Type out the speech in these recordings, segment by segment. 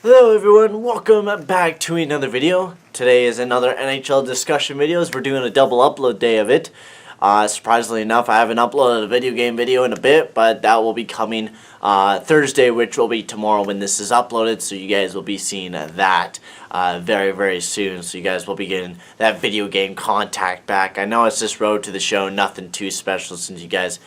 Hello everyone, welcome back to another video. Today is another NHL discussion videos. We're doing a double upload day of it. Surprisingly enough, I haven't uploaded a video game video in a bit, but that will be coming Thursday, which will be tomorrow when this is uploaded. So you guys will be seeing that very soon. So you guys will be getting that video game contact back. I know it's just road to the show, nothing too special since you guys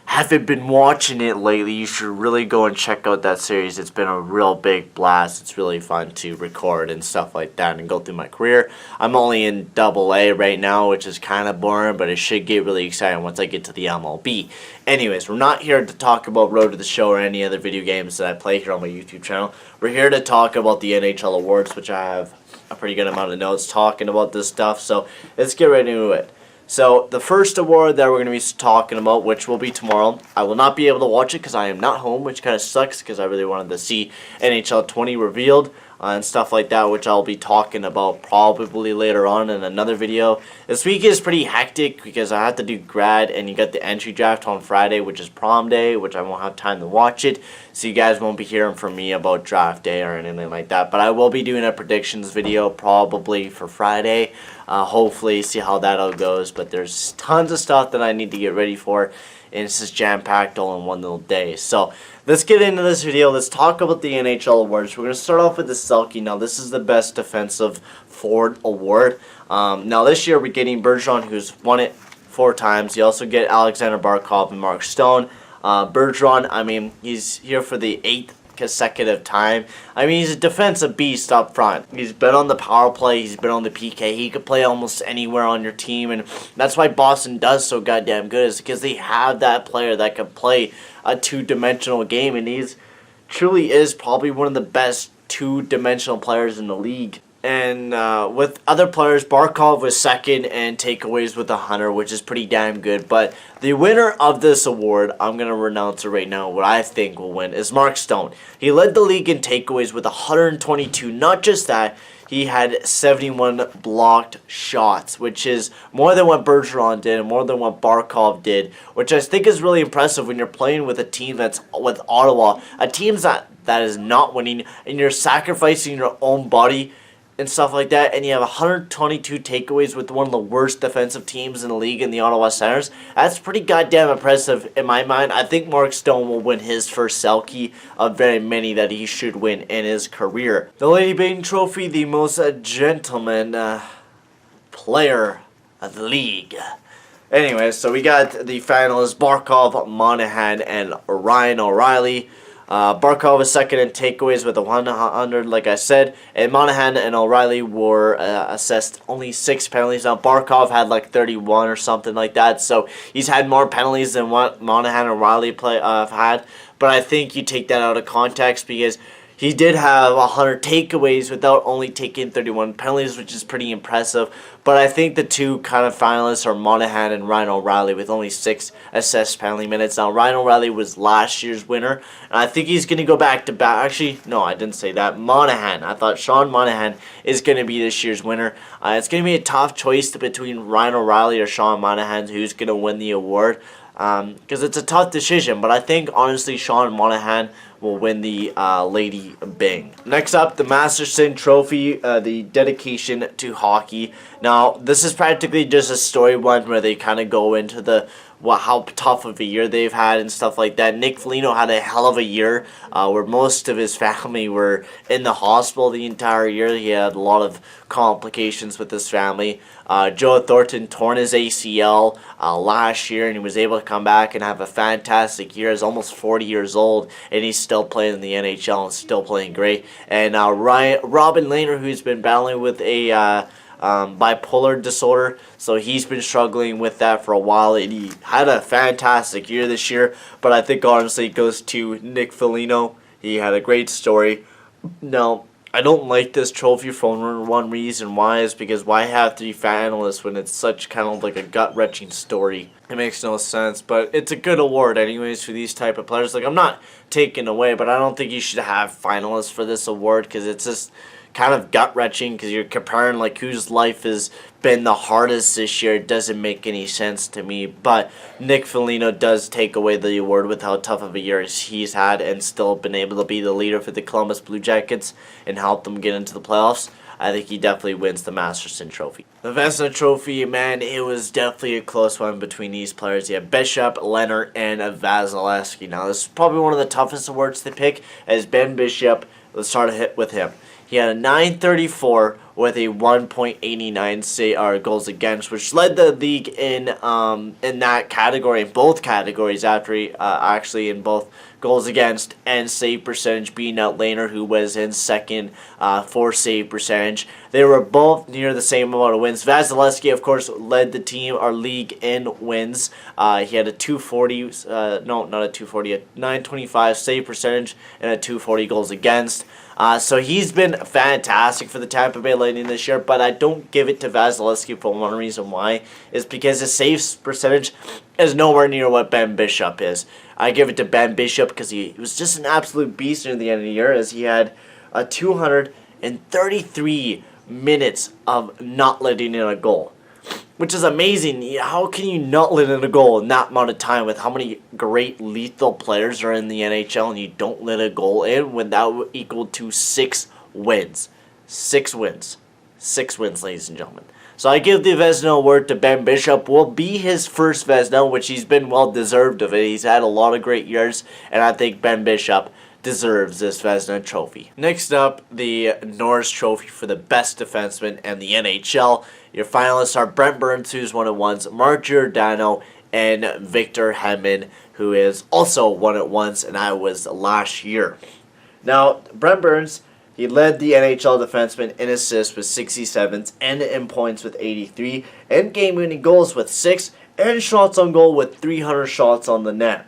haven't been watching it lately. You should really go and check out that series. It's been a real big blast. It's really fun to record and stuff like that and go through my career. I'm only in AA right now, which is kind of boring, but it should get really exciting once I get to the MLB. Anyways, we're not here to talk about Road to the Show or any other video games that I play here on my YouTube channel. We're here to talk about the NHL awards, which I have a pretty good amount of notes talking about this stuff. So let's get right into it. So, the first award that we're going to be talking about, which will be tomorrow, I will not be able to watch it because I am not home, which kind of sucks because I really wanted to see NHL 20 revealed and stuff like that, which I'll be talking about probably later on in another video. This week is pretty hectic because I have to do grad, and you got the entry draft on Friday, which is prom day, which I won't have time to watch it, so you guys won't be hearing from me about draft day or anything like that. But I will be doing a predictions video probably for Friday. Hopefully see how that all goes, but there's tons of stuff that I need to get ready for, and it's just jam-packed all in one little day. So let's get into this video. Let's talk about the NHL awards. We're going to start off with the Selke. Now this is the best defensive forward award. Now this year we're getting Bergeron, who's won it 4 times. You also get Alexander Barkov and Mark Stone. Bergeron, I mean, he's here for the 8th consecutive time. I mean, he's a defensive beast up front. He's been on the power play, he's been on the PK, he could play almost anywhere on your team, and that's why Boston does so goddamn good, is because they have that player that can play a two-dimensional game, and he's truly is probably one of the best two-dimensional players in the league. And with other players, Barkov was second and takeaways with 100, which is pretty damn good. But the winner of this award, I'm going to renounce it right now, what I think will win, is Mark Stone. He led the league in takeaways with 122. Not just that, he had 71 blocked shots, which is more than what Bergeron did and more than what Barkov did, which I think is really impressive when you're playing with a team that's with Ottawa, a team that is not winning, and you're sacrificing your own body and stuff like that, and you have 122 takeaways with one of the worst defensive teams in the league in the Ottawa Senators. That's pretty goddamn impressive in my mind. I think Mark Stone will win his first Selke of very many that he should win in his career. The Lady Bain Trophy, the most gentleman player of the league. Anyway, so we got the finalists, Barkov, Monahan, and Ryan O'Reilly. Barkov was second in takeaways with 100, like I said, and Monahan and O'Reilly were assessed only 6 penalties. Now Barkov had like 31 or something like that, so he's had more penalties than what Monahan and O'Reilly have had. But I think you take that out of context because he did have 100 takeaways without only taking 31 penalties, which is pretty impressive. But I think the two kind of finalists are Monahan and Ryan O'Reilly with only 6 assessed penalty minutes. Now, Ryan O'Reilly was last year's winner, and I think he's going to go back to back. Actually, no, I didn't say that. Monahan. I thought Sean Monahan is going to be this year's winner. It's going to be a tough choice between Ryan O'Reilly or Sean Monahan who's going to win the award. Because it's a tough decision, but I think honestly Sean Monahan will win the Lady Bing. Next up, the Masterson Trophy, the dedication to hockey. Now, this is practically just a story one where they kind of go into the how tough of a year they've had and stuff like that. Nick Foligno had a hell of a year where most of his family were in the hospital the entire year. He had a lot of complications with his family. Joe Thornton torn his ACL last year, and he was able to come back and have a fantastic year. He's almost 40 years old, and he's still playing in the NHL and still playing great. And Robin Lehner, who's been battling with a bipolar disorder, so he's been struggling with that for a while, and he had a fantastic year this year. But I think honestly it goes to Nick Foligno. He had a great story. Now, I don't like this trophy for one reason. Why is because why have 3 finalists when it's such kind of like a gut-wrenching story? It makes no sense, but it's a good award anyways for these type of players. Like, I'm not taking away, but I don't think you should have finalists for this award because it's just kind of gut-wrenching because you're comparing like whose life is been the hardest this year. It doesn't make any sense to me, but Nick Foligno does take away the award with how tough of a year he's had and still been able to be the leader for the Columbus Blue Jackets and help them get into the playoffs. I think he definitely wins the Masterson Trophy. The Vezina Trophy, man, it was definitely a close one between these players. You have Bishop, Leonard, and Vasilevsky. Now, this is probably one of the toughest awards to pick, as Ben Bishop. Let's start a hit with him. He had a .934 with a 1.89 goals against, which led the league in that category, in both categories, after he actually in both goals against and save percentage, beating out Lehner, who was in second for save percentage. They were both near the same amount of wins. Vasilevsky, of course, led the team, our league, in wins. He had a 240, no, not a 240, a 925 save percentage and a 240 goals against. So he's been fantastic for the Tampa Bay Lightning this year, but I don't give it to Vasilevsky for one reason why. Is because his save percentage is nowhere near what Ben Bishop is. I give it to Ben Bishop because he was just an absolute beast near the end of the year, as he had a 233 minutes of not letting in a goal, which is amazing. How can you not let in a goal in that amount of time with how many great lethal players are in the NHL and you don't let a goal in when that would equal to 6 wins? 6 wins. 6 wins, ladies and gentlemen. So I give the Vezina award to Ben Bishop. Will be his first Vezina, which he's been well deserved of it. He's had a lot of great years, and I think Ben Bishop deserves this Vezina trophy. Next up, the Norris Trophy for the best defenseman in the NHL. Your finalists are Brent Burns, who's won it once, Mark Giordano, and Victor Hedman, who is also won it once, and I was last year. Now, Brent Burns, he led the NHL defenseman in assists with 67, and in points with 83, and game-winning goals with 6, and shots on goal with 300 shots on the net.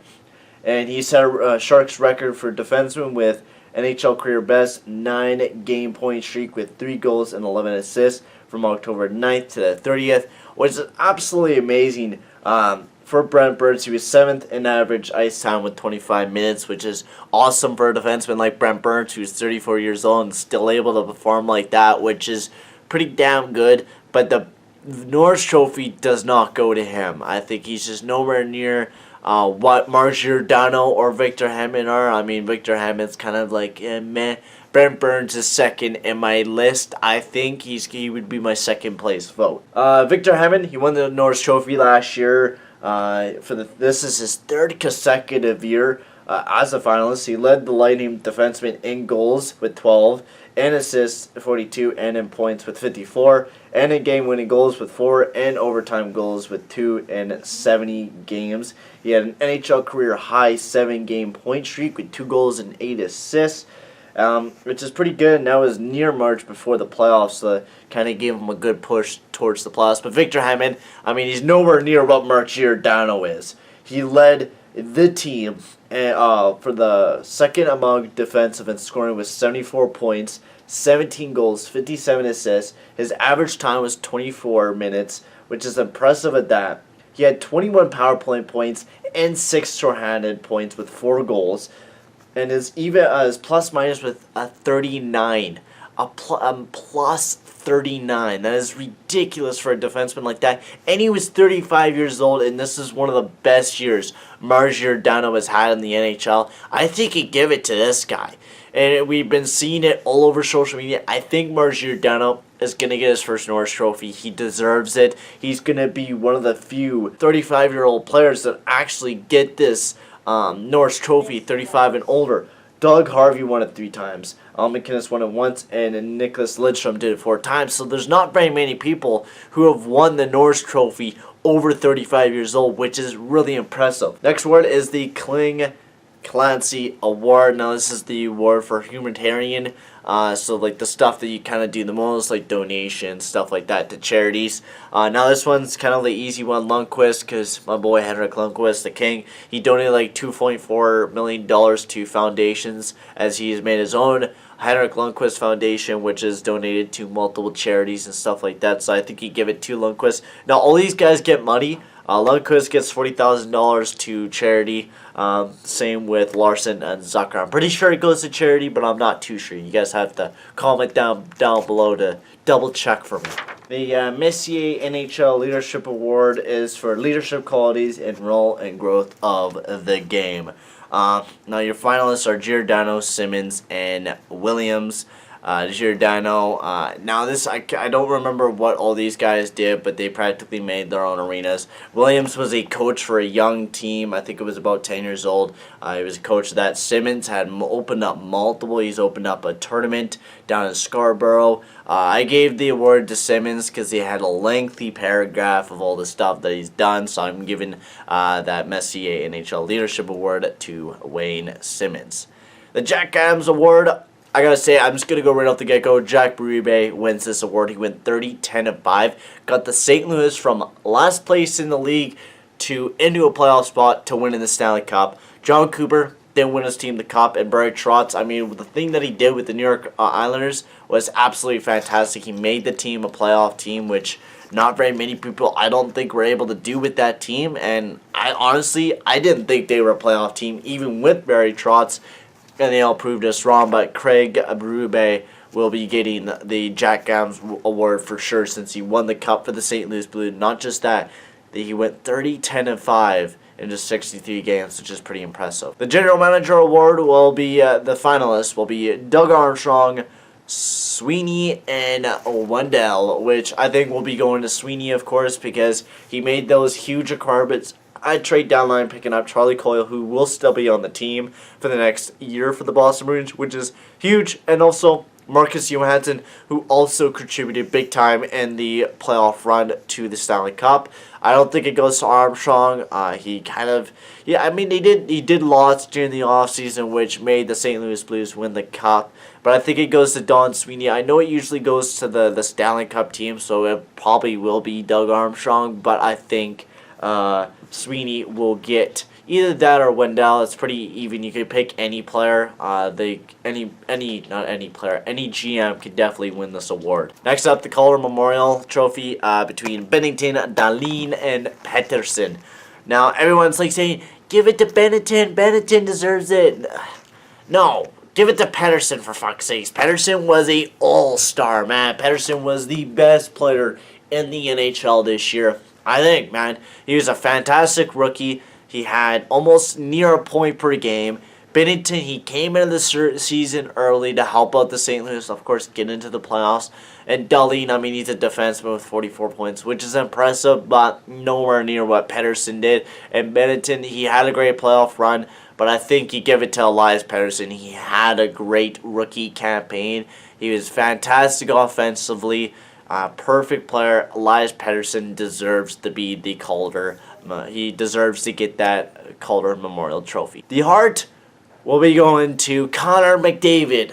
And he set a Sharks record for defenseman with NHL career best 9-game point streak with 3 goals and 11 assists from October 9th to the 30th, which is absolutely amazing. For Brent Burns, he was 7th in average ice time with 25 minutes, which is awesome for a defenseman like Brent Burns, who's 34 years old and still able to perform like that, which is pretty damn good. But the Norris Trophy does not go to him. I think he's just nowhere near what Mark Giordano or Victor Hedman are. I mean, Victor Hedman's kind of like meh. Brent Burns is second in my list. I think he would be my second place vote. Victor Hedman, he won the Norris Trophy last year. This is his 3rd consecutive year as a finalist. He led the Lightning defenseman in goals with 12, and assists 42, and in points with 54, and in game-winning goals with 4, and overtime goals with 2 in 70 games. He had an NHL career high 7-game point streak with 2 goals and 8 assists. Which is pretty good, and that was near March before the playoffs, so kind of gave him a good push towards the playoffs. But Victor Hedman, I mean, he's nowhere near what Mark Giordano is. He led the team for the second among defensive and scoring with 74 points, 17 goals, 57 assists. His average time was 24 minutes, which is impressive at that. He had 21 power play points and 6 shorthanded points with 4 goals. And his plus minus with a 39, plus 39. That is ridiculous for a defenseman like that. And he was 35 years old, and this is one of the best years Mark Giordano has had in the NHL. I think he'd give it to this guy. And we've been seeing it all over social media. I think Mark Giordano is going to get his first Norris Trophy. He deserves it. He's going to be one of the few 35-year-old players that actually get this Norris Trophy, 35 and older. Doug Harvey won it 3 times. Al MacInnis won it once, and Nicholas Lidstrom did it 4 times. So there's not very many people who have won the Norris Trophy over 35 years old, which is really impressive. Next award is the Kling Clancy Award. Now this is the award for humanitarian, so like the stuff that you kind of do the most, like donations, stuff like that to charities. Now this one's kind of the easy one, Lundqvist, because my boy Henrik Lundqvist, the king, he donated like $2.4 million to foundations, as he's made his own Henrik Lundqvist Foundation, which is donated to multiple charities and stuff like that. So I think you give it to Lundqvist. Now all these guys get money Lundqvist gets $40,000 to charity. Same with Larson and Zucker. I'm pretty sure it goes to charity, but I'm not too sure. You guys have to comment down below to double check for me. The Messier NHL Leadership Award is for leadership qualities and role and growth of the game. Now your finalists are Giordano, Simmons, and Williams. Giordano, now this, I don't remember what all these guys did, but they practically made their own arenas. Williams was a coach for a young team. I think it was about 10 years old. He was a coach of that. Simmons had opened up multiple. He's opened up a tournament down in Scarborough. I gave the award to Simmons because he had a lengthy paragraph of all the stuff that he's done, so I'm giving that Messier NHL Leadership Award to Wayne Simmons. The Jack Adams Award, I gotta say, I'm just gonna go right off the get-go. Jack Berube wins this award. He went 30-10-5. Got the St. Louis from last place in the league into a playoff spot to winning the Stanley Cup. John Cooper didn't win his team the Cup, and Barry Trotz, I mean, the thing that he did with the New York Islanders was absolutely fantastic. He made the team a playoff team, which not very many people, I don't think, were able to do with that team. And I didn't think they were a playoff team, even with Barry Trotz. And they all proved us wrong, but Craig Berube will be getting the Jack Adams Award for sure since he won the Cup for the St. Louis Blues. Not just that he went 30-10-5 in just 63 games, which is pretty impressive. The General Manager Award will be, the finalists will be Doug Armstrong, Sweeney, and Wendell, which I think will be going to Sweeney, of course, because he made those huge acquirements. I'd trade downline picking up Charlie Coyle, who will still be on the team for the next year for the Boston Bruins, which is huge, and also Marcus Johansson, who also contributed big time in the playoff run to the Stanley Cup. I don't think it goes to Armstrong. He did lots during the offseason, which made the St. Louis Blues win the Cup. But I think it goes to Don Sweeney. I know it usually goes to the Stanley Cup team, so it probably will be Doug Armstrong, but I think Sweeney will get either that or Wendell. It's pretty even. You could pick any player. Any GM could definitely win this award. Next up, the Calder Memorial Trophy between Bennington, Dahlin, and Pettersson. Now everyone's like saying, "Give it to Bennington. Bennington deserves it." No. Give it to Pettersson, for fuck's sakes. Pettersson was a all-star, man. Pettersson was the best player in the NHL this year. I think, man, he was a fantastic rookie. He had almost near a point per game. Bennington, he came into the season early to help out the St. Louis, of course, get into the playoffs. And Dahlin, I mean, he's a defenseman with 44 points, which is impressive, but nowhere near what Pettersson did. And Bennington, he had a great playoff run, but I think you give it to Elias Pettersson. He had a great rookie campaign. He was fantastic offensively. Perfect player. Elias Pettersson deserves to be the Calder. He deserves to get that Calder Memorial Trophy. The Hart will be going to Connor McDavid.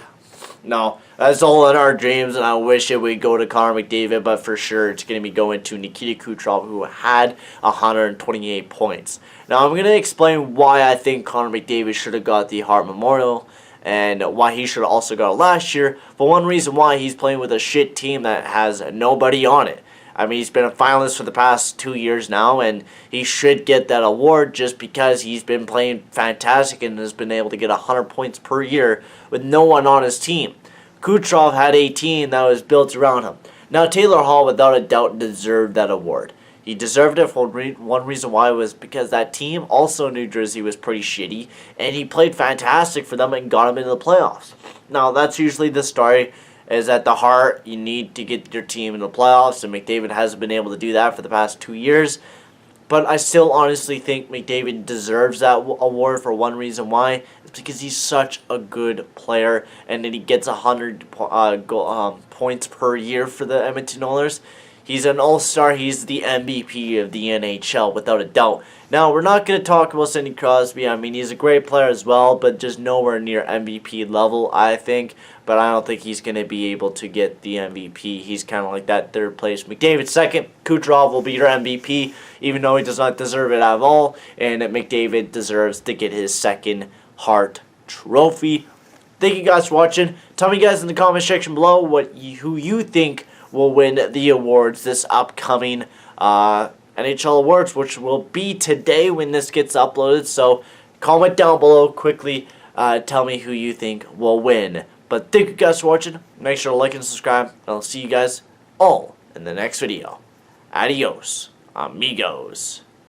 No, that's all in our dreams, and I wish it would go to Connor McDavid, but for sure it's going to be going to Nikita Kucherov, who had 128 points. Now I'm going to explain why I think Connor McDavid should have got the Hart Memorial, and why he should have also got it last year. But one reason why, he's playing with a shit team that has nobody on it. I mean, he's been a finalist for the past 2 years now, and he should get that award just because he's been playing fantastic and has been able to get 100 points per year with no one on his team. Kucherov had a team that was built around him. Now, Taylor Hall, without a doubt, deserved that award. He deserved it for one reason why was because that team, also New Jersey, was pretty shitty, and he played fantastic for them and got them into the playoffs. Now, that's usually the story, is at the Hart, you need to get your team into the playoffs, and McDavid hasn't been able to do that for the past 2 years. But I still honestly think McDavid deserves that award for one reason why. It's because he's such a good player, and then he gets 100 points per year for the Edmonton Oilers. He's an all-star. He's the MVP of the NHL, without a doubt. Now, we're not going to talk about Sidney Crosby. I mean, he's a great player as well, but just nowhere near MVP level, I think. But I don't think he's going to be able to get the MVP. He's kind of like that third place. McDavid second. Kucherov will be your MVP, even though he does not deserve it at all. And McDavid deserves to get his second Hart Trophy. Thank you guys for watching. Tell me guys in the comment section below who you think will win the awards this upcoming NHL Awards, which will be today when this gets uploaded. So comment down below quickly. Tell me who you think will win. But thank you guys for watching. Make sure to like and subscribe. And I'll see you guys all in the next video. Adios, amigos.